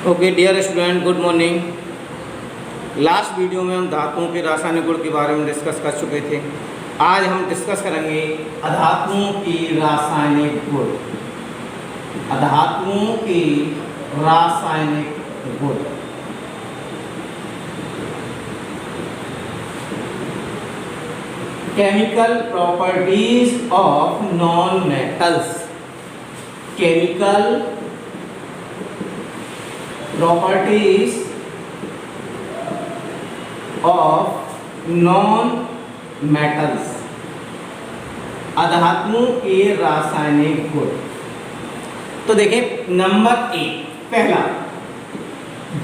Okay dear student, good morning. Last video में हम धातुओं के रासायनिक गुण के बारे में डिस्कस कर चुके थे। आज हम डिस्कस करेंगे अधातुओं के रासायनिक गुण। अधातुओं के रासायनिक गुण। Chemical properties of non metals. Chemical properties of non metals. अधातुओं के रासायनिक गुण। तो देखें, नंबर 1 पहला,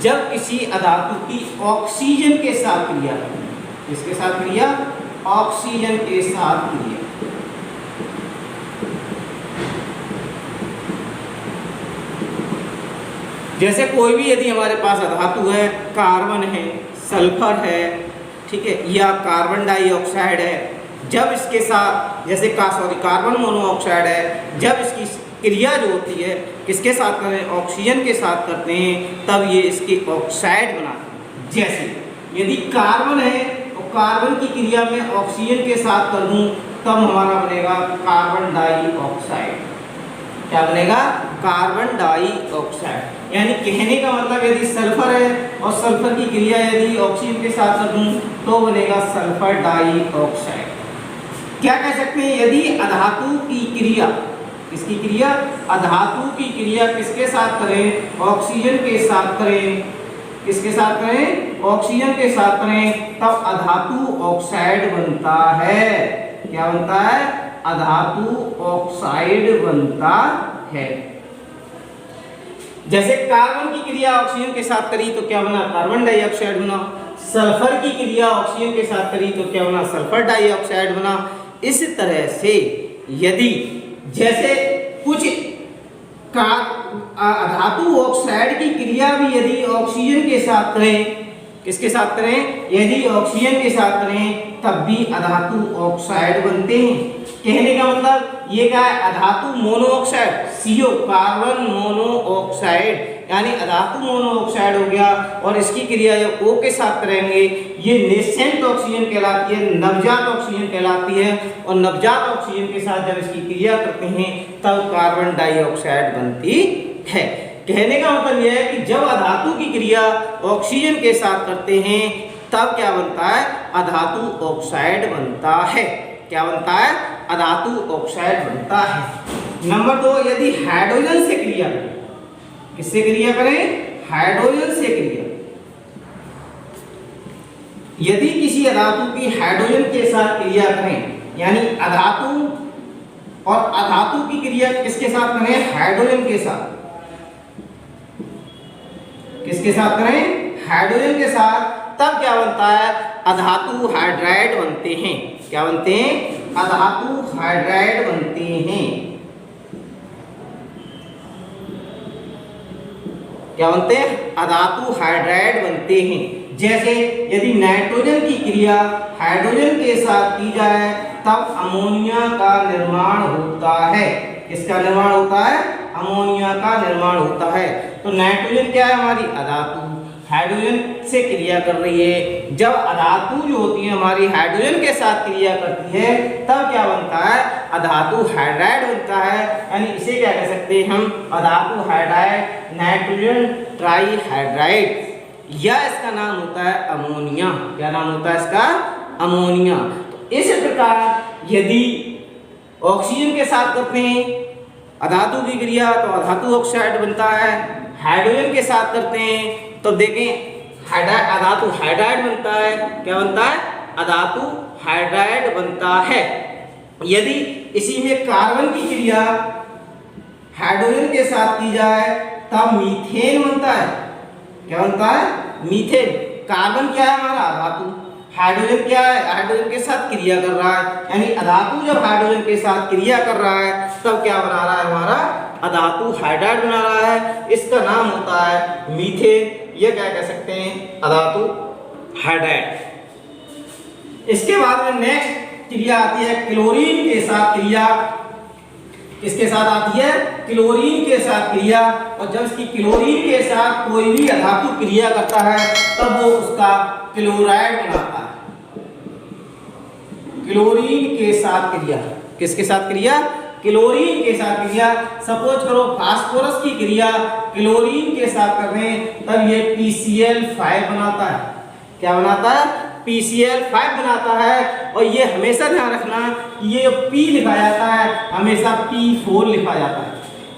जब किसी अधातु की ऑक्सीजन के साथ क्रिया, किसके साथ क्रिया? ऑक्सीजन के साथ क्रिया। जैसे कोई भी यदि हमारे पास अधातु है, कार्बन है, सल्फर है, ठीक है, या कार्बन डाइऑक्साइड है, जब इसके साथ जैसे कार्बन मोनोऑक्साइड है, जब इसकी क्रिया जो होती है किसके साथ करें? ऑक्सीजन के साथ करते हैं, तब ये इसके ऑक्साइड बनाते हैं। जैसे यदि कार्बन है तो कार्बन की क्रिया में ऑक्सीजन के साथ कर दूं, तब हमारा बनेगा कार्बन डाइऑक्साइड। क्या बनेगा? Carbon dioxide. यानी कहने का मतलब, यदि सल्फर है और सल्फर की क्रिया यदि ऑक्सीजन के साथ कर दूं, तो बनेगा सल्फर डाइऑक्साइड। क्या कह सकते हैं? यदि अधातु की क्रिया, किसकी क्रिया? अधातु की क्रिया किसके साथ करें? ऑक्सीजन के साथ करें। किसके साथ करें? ऑक्सीजन के साथ करें, तब अधातु ऑक्साइड बनता है। क्या बनता है? अधातु ऑक्साइड बनता है। जैसे कार्बन की क्रिया ऑक्सीजन के साथ करी तो क्या बना? कार्बन डाइऑक्साइड बना। सल्फर की क्रिया ऑक्सीजन के साथ करी तो क्या बना? सल्फर डाइऑक्साइड बना। इस तरह से यदि जैसे कुछ धातु ऑक्साइड की क्रिया भी यदि ऑक्सीजन के साथ करें, किसके साथ करें? यदि ऑक्सीजन के साथ करें, तब भी अधातु ऑक्साइड बनते हैं। कहने का मतलब ये क्या है? अधातु मोनोऑक्साइड, CO, कार्बन मोनोऑक्साइड, यानी अधातु मोनोऑक्साइड हो गया। और इसकी क्रिया जब O के साथ करेंगे, ये नेसेंट ऑक्सीजन कहलाती है, नवजात ऑक्सीजन कहलाती है। और नवजात ऑक्सीजन के साथ जब इसकी क्रिया करते हैं, तब कार्बन डाइऑक्साइड बनती है। कहने का मतलब यह है कि जब अधातु की क्रिया ऑक्सीजन के साथ करते हैं, तब क्या बनता है? अधातु ऑक्साइड बनता है। क्या बनता है? अधातु ऑक्साइड बनता है। नंबर 2, यदि हाइड्रोजन से क्रिया करें, किससे क्रिया करें? हाइड्रोजन से क्रिया। यदि किसी अधातु की हाइड्रोजन के साथ क्रिया करें, यानी अधातु और अधातु की क्रिया किसके साथ करें? हाइड्रोजन के साथ। किसके साथ करें? हाइड्रोजन के साथ। तब क्या बनता है? अधातु हाइड्राइड बनते हैं। क्या बनते हैं? अधातु हाइड्राइड बनते हैं। क्या बनते हैं? अधातु हाइड्राइड बनते हैं। जैसे यदि नाइट्रोजन की क्रिया हाइड्रोजन के साथ की जाए, तब अमोनिया का निर्माण होता है। किसका निर्माण होता है? अमोनिया का निर्माण होता है। तो नाइट्रोजन क्या है? हमारी अधातु हाइड्रोजन से क्रिया कर रही है। जब अधातु जो होती है हमारी हाइड्रोजन के साथ क्रिया करती है, तब क्या बनता है? अधातु हाइड्राइड बनता है। यानी इसे क्या कह सकते हैं हम? अधातु हाइड्राइड, नाइट्रोजन ट्राईहाइड्राइड, या इसका नाम होता है अमोनिया। क्या नाम होता है इसका? अमोनिया। तो इस प्रकार यदि ऑक्सीजन के साथ करते हैं अधातु की क्रिया, तो अधातु ऑक्साइड बनता है। हाइड्रोजन के साथ करते हैं तो देखें अधातु हाइड्राइड बनता है। क्या बनता है? अधातु हाइड्राइड बनता है। यदि इसी में कार्बन की क्रिया हाइड्रोजन के साथ की जाए, तब मीथेन बनता है। क्या बनता है? मीथेन। कार्बन क्या है? हमारा अधातु। हाइड्रोजन क्या है? हाइड्रोजन के साथ क्रिया कर रहा है। यानी अधातु जब हाइड्रोजन के साथ क्रिया कर रहा है, तब क्या बना रहा है? हमारा अधातु हाइड्राइड बना रहा है। इसका नाम होता है मीथेन। ये क्या कह सकते हैं? अधातु हाइड्राइड। इसके बाद में नेक्स्ट क्रिया आती है क्लोरीन के साथ क्रिया। किसके साथ आती है? क्लोरीन के साथ क्रिया, और जब इसकी क्लोरीन के साथ कोई भी अधातु क्रिया करता है तब वो उसका क्लोराइड बनाता है। क्लोरीन के साथ क्रिया, किसके साथ क्रिया? क्लोरीन के साथ क्रिया। सपोज करो फास्फोरस की क्रिया क्लोरीन के साथ कर दें तब ये PCl5 बनाता है। क्या बनाता है? PCl5 बनाता है। और ये हमेशा ध्यान रखना ये P लिखा जाता है हमेशा P4 लिखा जाता है।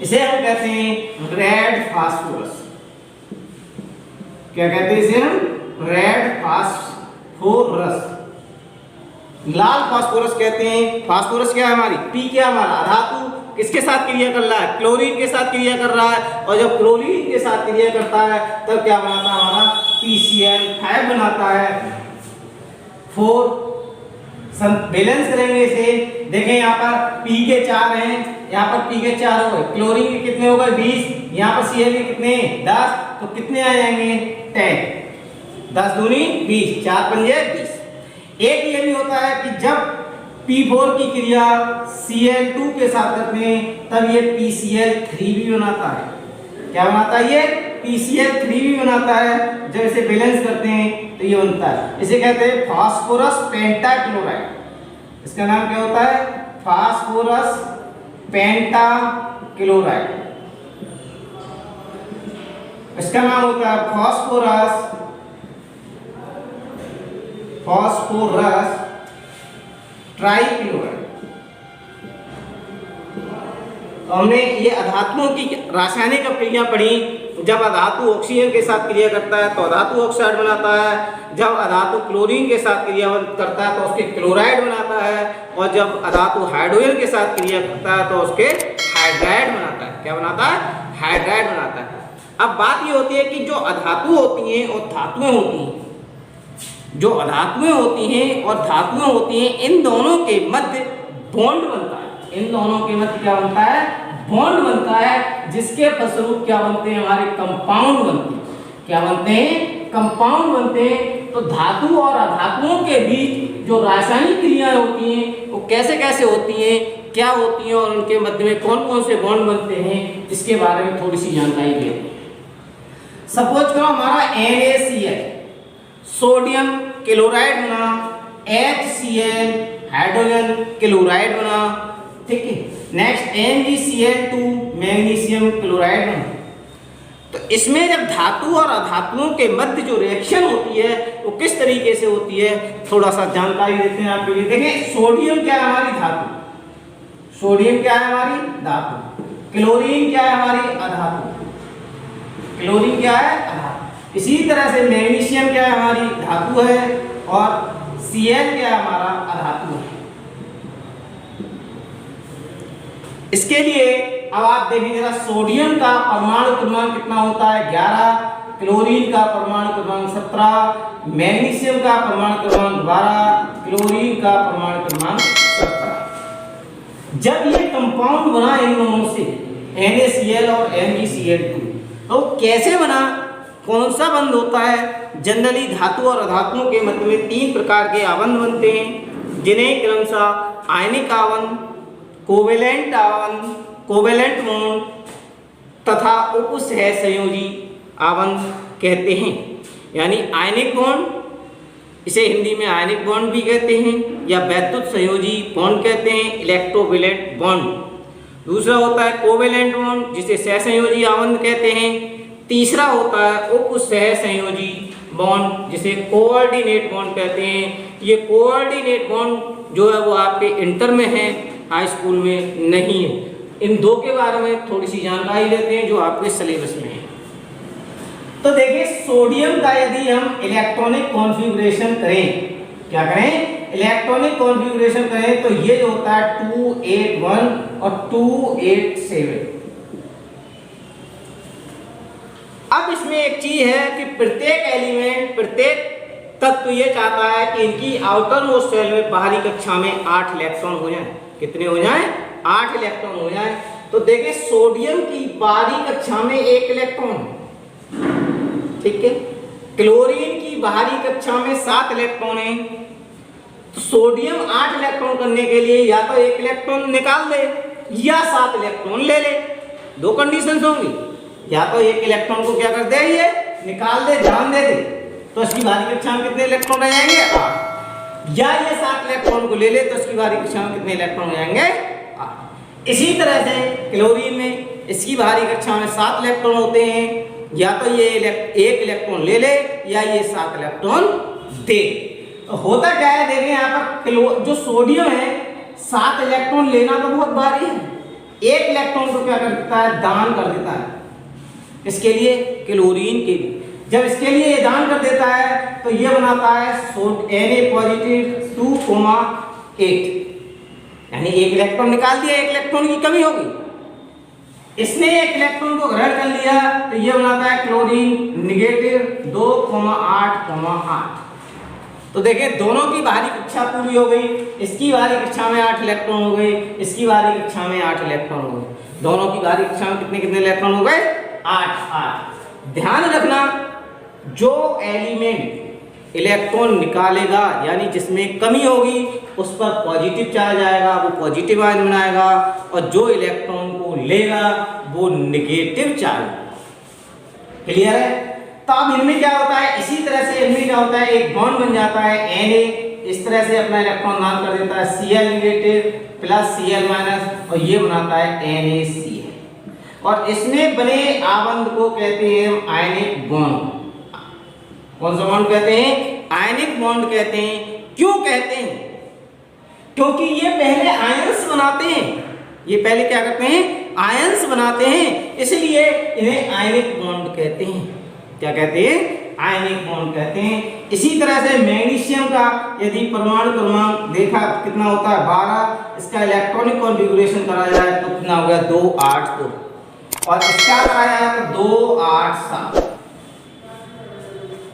इसे हम कहते हैं रेड फास्फोरस। क्या कहते हैं इसे हम? Red phosphorus. लाल फास्फोरस कहते हैं। फास्फोरस क्या है हमारी? P क्या हमारा? धातु किसके साथ क्रिया कर रहा है? क्लोरीन के साथ क्रिया कर रहा है। और जब क्लोरीन के साथ क्रिया करता है तब क्या बनाता है हमारा? PCl5 बनाता है। 4 बैलेंस करेंगे इसे। देखें यहाँ पर P के 4 हैं, यहाँ पर P के 4 हो गए, क्लोरीन के कितने हो गए? 20, यहाँ पर Cl के कितने? 10, तो कितने आ जाएंगे? 10। 10 दूनी 20, 4 पंजे 20। एक ये भी होता है कि जब P4 की क्रिया Cl2 के साथ करते हैं तब ये PCl3 भी बनाता है। क्या बनाता है? ये PCl3 भी बनाता है। जब इसे बैलेंस करते हैं तो ये बनता है, इसे कहते हैं फास्फोरस पेंटाक्लोराइड। इसका नाम क्या होता है? Phosphorus pentachloride. इसका नाम होता है फास्फोरस ट्राइक्लोराइड। तो हमने ये अधातुओं की रासायनिक क्रिया पढ़ी। जब अधातु ऑक्सीजन के साथ क्रिया करता है तो अधातु ऑक्साइड बनाता है। जब अधातु क्लोरीन के साथ क्रिया करता है तो उसके क्लोराइड बनाता है। और जब अधातु हाइड्रोजन के साथ क्रिया करता है तो उसके हाइड्राइड बनाता है। क्या बनाता है? हाइड्राइड बनाता है। अब बात ये होती है कि जो अधातु होती हैं और धातुएं होती हैं, जो अधातुएं होती हैं और धातुएं होती हैं, इन दोनों के मध्य बॉन्ड बनता है। इन दोनों के मध्य क्या बनता है? बॉन्ड बनता है, जिसके फलस्वरूप क्या बनते हैं? हमारे कंपाउंड बनते हैं। क्या बनते हैं? कंपाउंड बनते हैं। तो धातु और अधातुओं के बीच जो रासायनिक क्रियाएं होती हैं वो कैसे कैसे होती हैं, क्या होती हैं, और उनके मध्य में कौन कौन से बॉन्ड बनते हैं, इसके बारे में थोड़ी सी जानकारी लेते हैं। सपोज करो हमारा NaCl सोडियम क्लोराइड बना, HCl हाइड्रोजन क्लोराइड बना, ठीक है। नेक्स्ट MgCl2 मैग्नीशियम क्लोराइड बना। तो इसमें जब धातु और अधातुओं के मध्य जो रिएक्शन होती है वो किस तरीके से होती है, थोड़ा सा जानकारी देते हैं आपके लिए। देखें, सोडियम क्या है? हमारी धातु। सोडियम क्या है? हमारी धातु। क्लोरीन क्या है? हमारी अधातु। क्लोरीन क्या है? अधातु। इसी तरह से मैग्नीशियम क्या है? हमारी धातु है। और Cl क्या है? हमारा अधातु है। इसके लिए अब आप देखें जरा, सोडियम का परमाणु क्रमांक कितना होता है? 11। क्लोरीन का परमाणु क्रमांक 17। मैग्नीशियम का परमाणु क्रमांक 12। क्लोरीन का परमाणु क्रमांक 17। जब ये कंपाउंड बना इन दोनों से, NaCl और MgCl2, तो कैसे बना? कौन सा बंध होता है? जनरली धातु और अधातुओं के मध्य में 3 प्रकार के आबंध बनते हैं, जिन्हें क्रमशः आयनिक आबंध, कोवेलेंट आबंध, कोवेलेंट बॉन्ड तथा उपसहसंयोजी आबंध कहते हैं। यानी आयनिक बॉन्ड, इसे हिंदी में आयनिक बॉन्ड भी कहते हैं, या वैद्युत संयोजी बॉन्ड कहते हैं, इलेक्ट्रोवैलेंट बॉन्ड। दूसरा होता है कोवेलेंट बॉन्ड, जिसे सहसंयोजी आबंध कहते हैं। तीसरा होता है उपसहसंयोजी बॉन्ड, जिसे कोऑर्डिनेट बॉन्ड कहते हैं। ये कोऑर्डिनेट बॉन्ड जो है वो आपके इंटर में है, हाई स्कूल में नहीं है। इन दो के बारे में थोड़ी सी जानकारी लेते हैं जो आपके सिलेबस में है। तो देखिए, सोडियम का यदि हम इलेक्ट्रॉनिक कॉन्फ़िगरेशन करें, क्या करें? इलेक्ट्रॉनिक कॉन्फ़िगरेशन करें तो ये जो होता है 281 और 287। अब इसमें एक चीज है कि प्रत्येक एलिमेंट, प्रत्येक तत्व ये चाहता है कि इनकी आउटर मोस्ट शेल में, बाहरी कक्षा में 8 इलेक्ट्रॉन हो जाए। कितने हो जाए? 8 इलेक्ट्रॉन हो जाए। तो देखिए, सोडियम की बाहरी कक्षा में 1 इलेक्ट्रॉन, ठीक है। क्लोरीन की बाहरी कक्षा में 7 इलेक्ट्रॉन है। तो सोडियम 8 इलेक्ट्रॉन करने के लिए या तो 1 इलेक्ट्रॉन निकाल ले या 7 इलेक्ट्रॉन ले ले। दो कंडीशंस होंगी, या तो एक इलेक्ट्रॉन को क्या कर दे, ये निकाल दे, जान दे दे, तो इसकी बाहरी कक्षा में कितने इलेक्ट्रॉन रह जाएंगे, 8। या ये 7 इलेक्ट्रॉन को ले ले तो इसकी बाहरी कक्षा में कितने इलेक्ट्रॉन हो जाएंगे, 8। इसी तरह से क्लोरीन में इसकी बाहरी कक्षा में 7 इलेक्ट्रॉन होते हैं, या तो ये एक इलेक्ट्रॉन ले ले या ये 7 इलेक्ट्रॉन दे। तो होता क्या है, देखें यहाँ पर जो सोडियम है 7 इलेक्ट्रॉन लेना तो बहुत भारी है, एक इलेक्ट्रॉन को क्या कर देता है, दान कर देता है। इसके लिए क्लोरीन के लिए जब इसके लिए ये दान कर देता है तो ये बनाता है Na+ 2,8, यानी एक इलेक्ट्रॉन निकाल दिया, एक इलेक्ट्रॉन की कमी होगी। इसने एक इलेक्ट्रॉन को ग्रहण कर लिया तो ये बनाता है क्लोरीन -2,8,8। तो देखें दोनों की बाहरी कक्षा पूरी हो गई, इसकी बाहरी कक्षा में 8 इलेक्ट्रॉन हो गए, इसकी बाहरी कक्षा में 8 इलेक्ट्रॉन हो गए। दोनों की बाहरी कक्षा में कितने कितने इलेक्ट्रॉन हो गए, 8। ध्यान रखना, जो एलिमेंट इलेक्ट्रॉन निकालेगा यानी जिसमें कमी होगी उस पर पॉजिटिव चार्ज आएगा, वो पॉजिटिव आयन बनाएगा, और जो इलेक्ट्रॉन को लेगा वो नेगेटिव चार्ज। क्लियर है? तो अब इनमें क्या होता है, इसी तरह से इनमें क्या होता है, एक बॉन्ड बन जाता है Na, इस तरह से अपना इलेक्ट्रॉन दान कर देता है Cl- प्लस Cl-, और ये बनाता है NaCl, और इसमें बने आबंध को कहते हैं आयनिक बॉन्ड। कौन सा बॉन्ड कहते हैं, आयनिक बॉन्ड कहते हैं। क्यों कहते हैं, क्योंकि ये पहले आयंस बनाते हैं, ये पहले क्या करते हैं, आयंस बनाते हैं, इसलिए इन्हें आयनिक बॉन्ड कहते हैं। क्या कहते हैं, आयनिक बॉन्ड कहते हैं। इसी तरह से मैग्नीशियम का यदि परमाणु क्रमांक देखा कितना होता है, 12, इसका इलेक्ट्रॉनिक कॉन्फ़िगरेशन करा जाए तो कितना हो गया, 2, 8, 2, और इसका कराया है 2, 8, 7।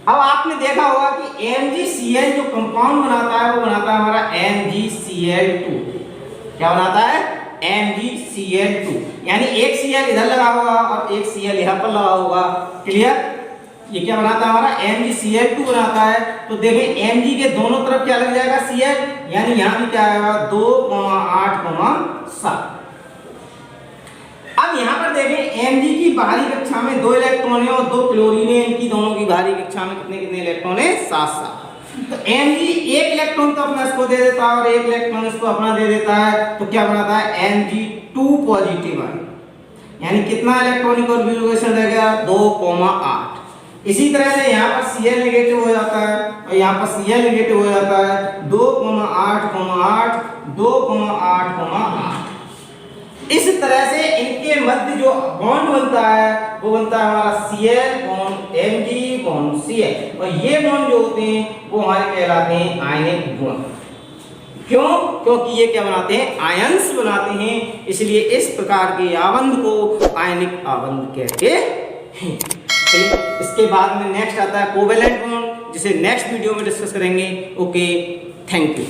अब आपने देखा होगा कि MgCl जो कंपाउंड बनाता है वो बनाता है हमारा MgCl2। क्या बनाता है, MgCl2, यानी एक Cl इधर लगा होगा और एक Cl यहाँ पर लगा होगा। क्लियर? ये क्या बनाता है, हमारा MgCl2 बनाता है। तो देखें Mg के दोनों तरफ क्या लग जाएगा, Cl, यानी यहाँ भी क्या आएगा, 2, 8, 7। अब यहाँ पर देखें Mg की बाहरी कक्षा में 2 इलेक्ट्रॉन है और 2 क्लोरीन है, इनकी दोनों की बाहरी कक्षा में कितने कितने इलेक्ट्रॉन है, 7। तो Mg एक इलेक्ट्रॉन तो अपना इसको दे देता है और एक इलेक्ट्रॉन इसको अपना दे देता है, तो क्या बनाता है, Mg2+ आयन, यानी कितना इलेक्ट्रॉनिक कॉन्फ़िगरेशन रह गया, 2,8। इसी तरह से यहाँ पर Cl नेगेटिव हो जाता है और यहाँ पर Cl नेगेटिव हो जाता है, 2,8,8, 2,8,8। इस तरह से इनके मध्य जो बॉन्ड बनता है वो बनता है हमारा Cl bond Mg bond Cl, और ये बॉन्ड जो होते हैं वो हमारे कहलाते हैं आयनिक बॉन्ड। क्यों? क्योंकि ये क्या बनाते हैं, आयंस बनाते हैं, इसलिए इस प्रकार के आबंध को आयनिक आबंध कहते हैं। इसके बाद में नेक्स्ट आता है कोवेलेंट बॉन्ड, जिसे नेक्स्ट वीडियो में डिस्कस करेंगे। Okay, thank you.